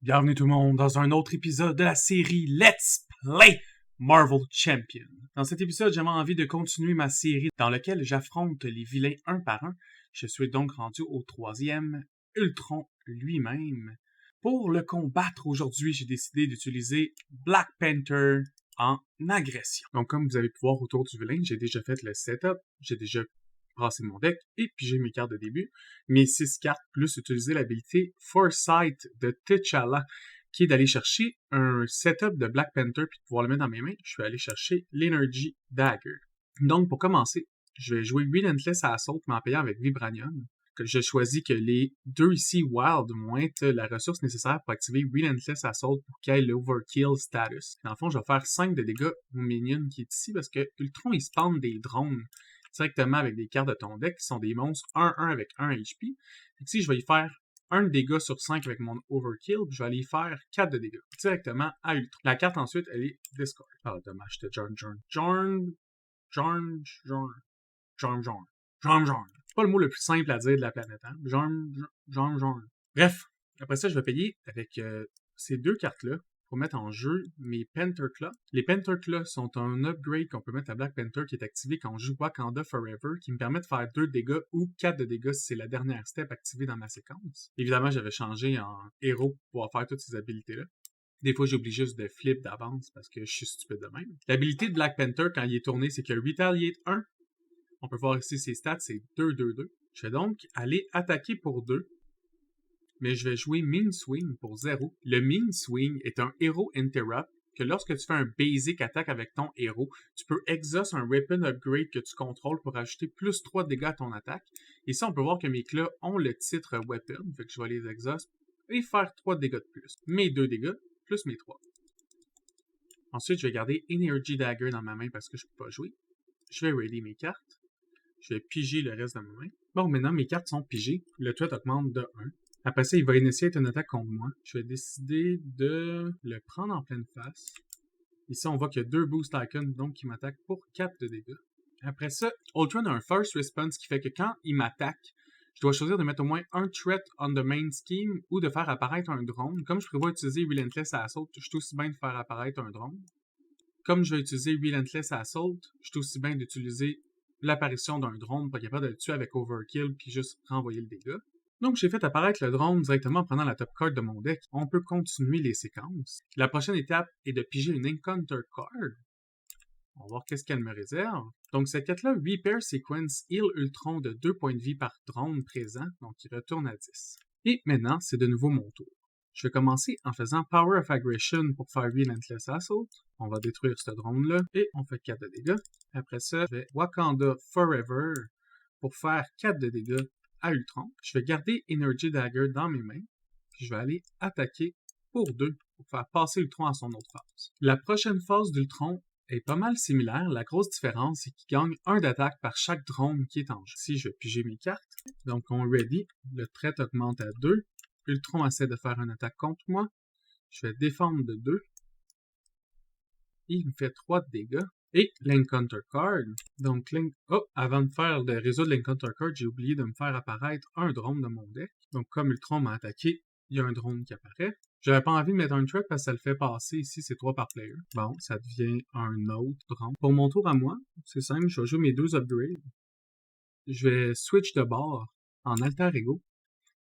Bienvenue tout le monde dans un autre épisode de la série Let's Play Marvel Champion. Dans cet épisode, j'avais envie de continuer ma série dans laquelle j'affronte les vilains un par un. Je suis donc rendu au 3e, Ultron lui-même. Pour le combattre aujourd'hui, j'ai décidé d'utiliser Black Panther en agression. Donc comme vous avez pu voir autour du vilain, j'ai déjà fait le setup, j'ai déjà brasser mon deck et piger mes cartes de début. Mes 6 cartes plus utiliser l'habilité Foresight de T'Challa qui est d'aller chercher un setup de Black Panther puis de pouvoir le mettre dans mes mains. Je suis allé chercher l'Energy Dagger. Donc pour commencer, je vais jouer Relentless Assault mais en payant avec Vibranium. Je choisis que les deux ici Wild vont être la ressource nécessaire pour activer Relentless Assault pour qu'il y ait l'Overkill status. Dans le fond, je vais faire 5 de dégâts au minion qui est ici parce que Ultron il spawn des drones directement avec des cartes de ton deck qui sont des monstres 1-1 avec 1 HP. Et ici, je vais y faire 1 de dégâts sur 5 avec mon Overkill, puis je vais aller y faire 4 de dégâts directement à Ultron. La carte ensuite, elle est Discard. Ah, dommage, c'était Jorn. C'est pas le mot le plus simple à dire de la planète, hein? Jorn. Bref, après ça, je vais payer avec ces deux cartes-là pour mettre en jeu mes Panther Claws. Les Panther Claws sont un upgrade qu'on peut mettre à Black Panther qui est activé quand on joue Wakanda Forever, qui me permet de faire 2 dégâts ou 4 de dégâts si c'est la dernière step activée dans ma séquence. Évidemment, j'avais changé en héros pour pouvoir faire toutes ces habilités-là. Des fois, j'oublie juste de flip d'avance parce que je suis stupide de même. L'habilité de Black Panther, quand il est tourné, c'est que Retaliate 1. On peut voir ici ses stats, c'est 2-2-2. Je vais donc aller attaquer pour 2. Mais je vais jouer Mean Swing pour 0. Le Mean Swing est un Hero Interrupt que lorsque tu fais un basic attaque avec ton héros, tu peux exhaust un weapon upgrade que tu contrôles pour ajouter plus 3 de dégâts à ton attaque. Ici, on peut voir que mes claws ont le titre weapon, fait que je vais les exhaust et faire 3 de dégâts de plus. Mes 2 dégâts plus mes 3. Ensuite, je vais garder Energy Dagger dans ma main parce que je peux pas jouer. Je vais ready mes cartes. Je vais piger le reste de ma main. Bon, maintenant mes cartes sont pigées. Le threat augmente de 1. Après ça, il va initier une attaque contre moi. Je vais décider de le prendre en pleine face. Ici, on voit qu'il y a 2 boost icons, donc qui m'attaquent pour 4 de dégâts. Après ça, Ultron a un first response qui fait que quand il m'attaque, je dois choisir de mettre au moins un threat on the main scheme ou de faire apparaître un drone. Comme je prévois utiliser Relentless Assault, je suis aussi bien de faire apparaître un drone. Comme je vais utiliser Relentless Assault, je suis aussi bien d'utiliser l'apparition d'un drone pour être capable de le tuer avec Overkill puis juste renvoyer le dégât. Donc, j'ai fait apparaître le drone directement en prenant la top card de mon deck. On peut continuer les séquences. La prochaine étape est de piger une Encounter card. On va voir qu'est-ce qu'elle me réserve. Donc, cette carte-là, Repair Sequence heal Ultron de 2 points de vie par drone présent, donc il retourne à 10. Et maintenant, c'est de nouveau mon tour. Je vais commencer en faisant Power of Aggression pour faire Relentless Assault. On va détruire ce drone-là et on fait 4 de dégâts. Après ça, je vais Wakanda Forever pour faire 4 de dégâts à Ultron. Je vais garder Energy Dagger dans mes mains. Puis je vais aller attaquer pour 2 pour faire passer Ultron à son autre phase. La prochaine phase d'Ultron est pas mal similaire. La grosse différence, c'est qu'il gagne 1 d'attaque par chaque drone qui est en jeu. Ici, je vais piger mes cartes. Donc, on ready. Le trait augmente à 2. Ultron essaie de faire une attaque contre moi. Je vais défendre de 2. Il me fait 3 de dégâts. Et l'Encounter Card. Donc, avant de résoudre l'Encounter Card, j'ai oublié de me faire apparaître un drone de mon deck. Donc, comme Ultron m'a attaqué, il y a un drone qui apparaît. J'avais pas envie de mettre un threat parce que ça le fait passer. Ici, c'est 3 par player. Bon, ça devient un autre drone. Pour mon tour à moi, c'est simple, je vais jouer mes 2 upgrades. Je vais switch de bord en Alter Ego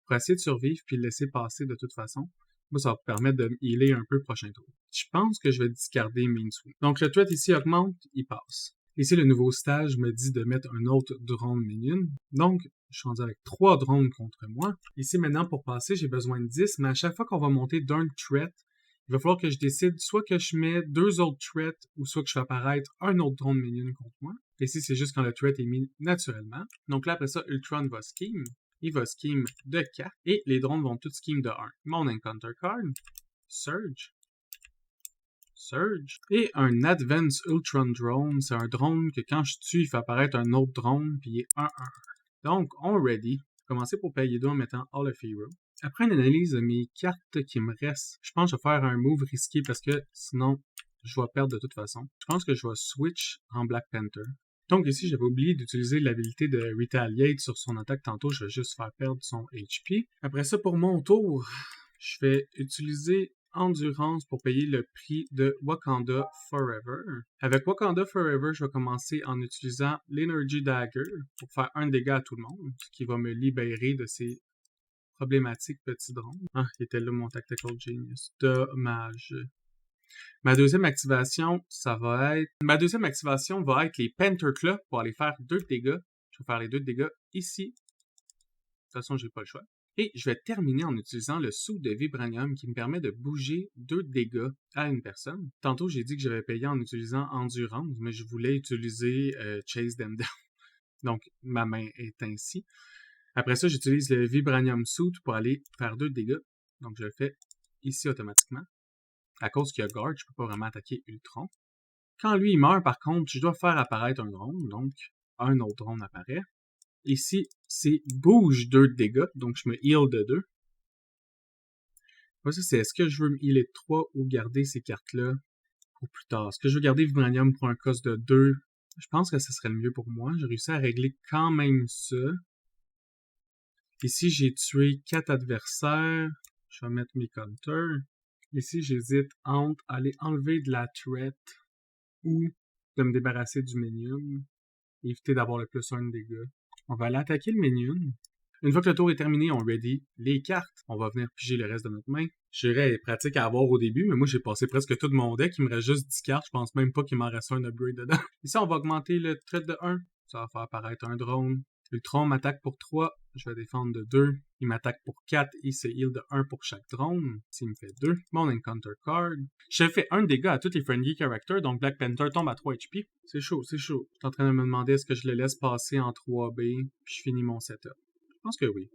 pour essayer de survivre puis le laisser passer de toute façon. Moi, ça va me permettre de me healer un peu le prochain tour. Je pense que je vais discarder Mean Swing. Donc, le threat ici augmente, il passe. Ici, le nouveau stage me dit de mettre un autre drone minion. Donc, je suis rendu avec 3 drones contre moi. Ici, maintenant, pour passer, j'ai besoin de 10, mais à chaque fois qu'on va monter d'un threat, il va falloir que je décide soit que je mets 2 autres threats ou soit que je fais apparaître un autre drone minion contre moi. Ici, c'est juste quand le threat est mis naturellement. Donc là, après ça, Ultron va scheme. Il va scheme de 4 et les drones vont tous scheme de 1. Mon Encounter Card, Surge, et un Advanced Ultron Drone, c'est un drone que quand je tue, il fait apparaître un autre drone, puis il est 1-1. Donc, on ready. Commencer pour payer 2 en mettant All of Hero. Après une analyse de mes cartes qui me restent, je pense que je vais faire un move risqué parce que sinon, je vais perdre de toute façon. Je pense que je vais switch en Black Panther. Donc ici, j'avais oublié d'utiliser l'habilité de Retaliate sur son attaque tantôt. Je vais juste faire perdre son HP. Après ça, pour mon tour, je vais utiliser Endurance pour payer le prix de Wakanda Forever. Avec Wakanda Forever, je vais commencer en utilisant l'Energy Dagger pour faire un dégât à tout le monde, ce qui va me libérer de ces problématiques petits drones. Ah, il était là mon Tactical Genius. Dommage. Ma deuxième activation va être les Panther Claws pour aller faire 2 dégâts. Je vais faire les 2 dégâts ici. De toute façon, j'ai pas le choix. Et je vais terminer en utilisant le sou de Vibranium qui me permet de bouger 2 dégâts à une personne. Tantôt, j'ai dit que j'avais payé en utilisant Endurance, mais je voulais utiliser Chase Them Down. Donc, ma main est ainsi. Après ça, j'utilise le Vibranium Suit pour aller faire 2 dégâts. Donc, je le fais ici automatiquement. À cause qu'il y a Guard, je peux pas vraiment attaquer Ultron. Quand lui, il meurt, par contre, je dois faire apparaître un drone. Donc, un autre drone apparaît. Ici, c'est bouge 2 de dégâts, donc je me heal de 2. Voici, c'est est-ce que je veux me healer de 3 ou garder ces cartes-là pour plus tard? Est-ce que je veux garder Vibranium pour un cost de 2? Je pense que ce serait le mieux pour moi. J'ai réussi à régler quand même ça. Ici, j'ai tué 4 adversaires. Je vais mettre mes counters. Ici, j'hésite entre aller enlever de la threat ou de me débarrasser du minion. Éviter d'avoir le plus 1 de dégâts. On va aller attaquer le minion. Une fois que le tour est terminé, on ready les cartes. On va venir piger le reste de notre main. Je dirais pratique à avoir au début, mais moi j'ai passé presque tout mon deck. Il me reste juste 10 cartes. Je pense même pas qu'il m'en reste un upgrade dedans. Ici, on va augmenter le trait de 1. Ça va faire apparaître un drone. Ultron m'attaque pour 3. Je vais défendre de 2. Il m'attaque pour 4. Il se heal de 1 pour chaque drone. S'il me fait 2. Mon encounter card. Je fais 1 dégât à tous les friendly characters, donc Black Panther tombe à 3 HP. C'est chaud, c'est chaud. Je suis en train de me demander est-ce que je le laisse passer en 3B, puis je finis mon setup. Je pense que oui.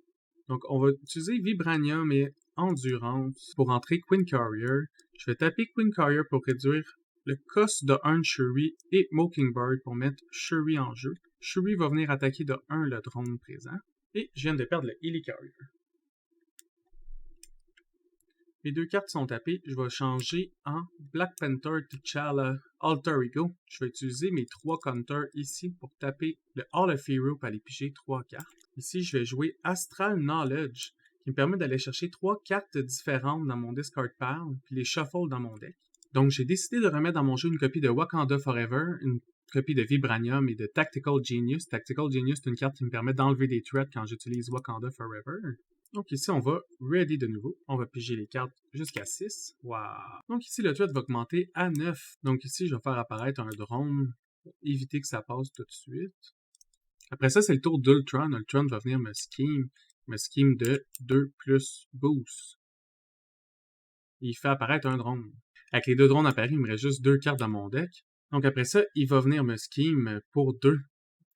Donc, on va utiliser Vibranium et Endurance pour entrer Queen Carrier. Je vais taper Queen Carrier pour réduire le cost de 1 Shuri et Mockingbird pour mettre Shuri en jeu. Shuri va venir attaquer de 1 le drone présent. Et je viens de perdre le Healy Carrier. Les 2 cartes sont tapées. Je vais changer en Black Panther T'Challa Alter Ego. Je vais utiliser mes 3 counters ici pour taper le Hall of Hero pour aller piger 3 cartes. Ici, je vais jouer Astral Knowledge qui me permet d'aller chercher 3 cartes différentes dans mon discard pile puis les shuffle dans mon deck. Donc, j'ai décidé de remettre dans mon jeu une copie de Wakanda Forever, une copie de Vibranium et de Tactical Genius. Tactical Genius, c'est une carte qui me permet d'enlever des threats quand j'utilise Wakanda Forever. Donc ici, on va ready de nouveau. On va piger les cartes jusqu'à 6. Wow! Donc ici, le threat va augmenter à 9. Donc ici, je vais faire apparaître un drone pour éviter que ça passe tout de suite. Après ça, c'est le tour d'Ultron. Ultron va venir me scheme de 2 plus boost. Il fait apparaître un drone. Avec les 2 drones apparus, il me reste juste 2 cartes dans mon deck. Donc après ça, il va venir me scheme pour 2.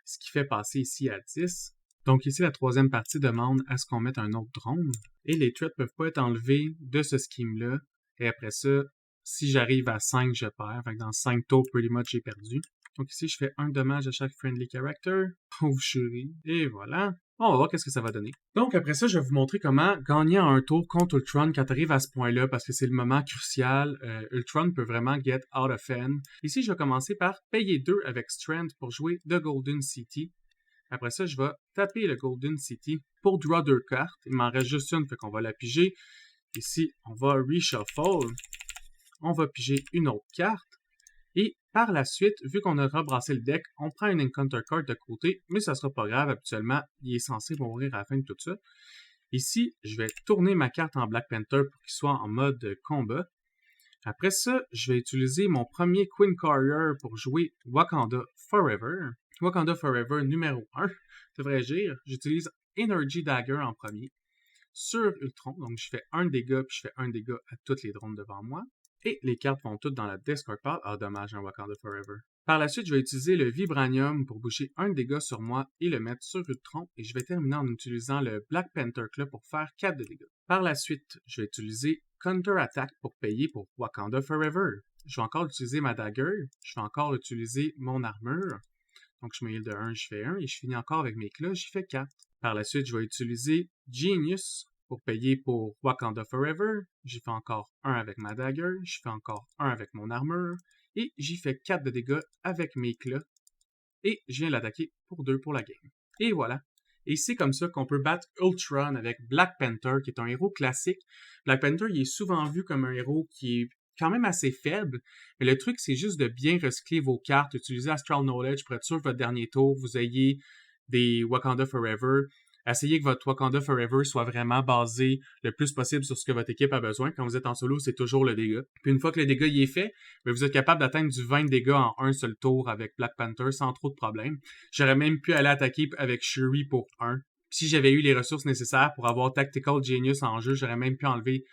Ce qui fait passer ici à 10. Donc ici, la troisième partie demande à ce qu'on mette un autre drone. Et les threats peuvent pas être enlevés de ce scheme-là. Et après ça, si j'arrive à 5, je perds. Fait que dans 5 tours, pretty much, j'ai perdu. Donc ici, je fais 1 dommage à chaque friendly character. Pauvre Shuri. Et voilà. On va voir qu'est-ce que ça va donner. Donc après ça, je vais vous montrer comment gagner en un tour contre Ultron quand tu arrives à ce point-là, parce que c'est le moment crucial. Ultron peut vraiment get out of hand. Ici, je vais commencer par payer 2 avec Strength pour jouer The Golden City. Après ça, je vais taper le Golden City pour draw 2 cartes. Il m'en reste juste une, fait qu'on va la piger. Ici, on va reshuffle. On va piger une autre carte. Et par la suite, vu qu'on a rebrassé le deck, on prend une Encounter Card de côté, mais ça sera pas grave. Habituellement, il est censé mourir à la fin de tout ça. Ici, je vais tourner ma carte en Black Panther pour qu'il soit en mode combat. Après ça, je vais utiliser mon premier Queen Carrier pour jouer Wakanda Forever. Wakanda Forever numéro 1, devrais-je dire. J'utilise Energy Dagger en premier sur Ultron. Donc, je fais 1 dégât, puis je fais 1 dégât à toutes les drones devant moi. Et les cartes vont toutes dans la discard pile. Ah, dommage, un Wakanda Forever. Par la suite, je vais utiliser le Vibranium pour boucher 1 dégât sur moi et le mettre sur Ultron. Et je vais terminer en utilisant le Black Panther Claw pour faire 4 de dégâts. Par la suite, je vais utiliser Counter Attack pour payer pour Wakanda Forever. Je vais encore utiliser ma dagger. Je vais encore utiliser mon armure. Donc, je me heal de 1, je fais 1, et je finis encore avec mes clas, j'y fais 4. Par la suite, je vais utiliser Genius pour payer pour Wakanda Forever. J'y fais encore 1 avec ma dagger, j'y fais encore 1 avec mon armure, et j'y fais 4 de dégâts avec mes clas, et je viens l'attaquer pour 2 pour la game. Et voilà. Et c'est comme ça qu'on peut battre Ultron avec Black Panther, qui est un héros classique. Black Panther, il est souvent vu comme un héros qui est quand même assez faible, mais le truc, c'est juste de bien recycler vos cartes, utiliser Astral Knowledge pour être sûr que votre dernier tour, vous ayez des Wakanda Forever. Essayez que votre Wakanda Forever soit vraiment basé le plus possible sur ce que votre équipe a besoin. Quand vous êtes en solo, c'est toujours le dégât. Puis une fois que le dégât y est fait, vous êtes capable d'atteindre du 20 dégâts en un seul tour avec Black Panther sans trop de problèmes. J'aurais même pu aller attaquer avec Shuri pour 1. Si j'avais eu les ressources nécessaires pour avoir Tactical Genius en jeu, j'aurais même pu enlever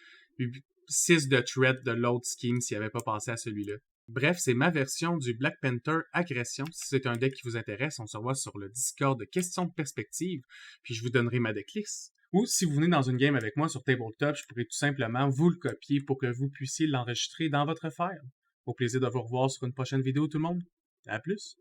6 de threat de l'autre scheme s'il n'avait pas passé à celui-là. Bref, c'est ma version du Black Panther Agression. Si c'est un deck qui vous intéresse, on se revoit sur le Discord de questions de perspective, puis je vous donnerai ma decklist. Ou si vous venez dans une game avec moi sur Tabletop, je pourrais tout simplement vous le copier pour que vous puissiez l'enregistrer dans votre file. Au plaisir de vous revoir sur une prochaine vidéo tout le monde. À plus!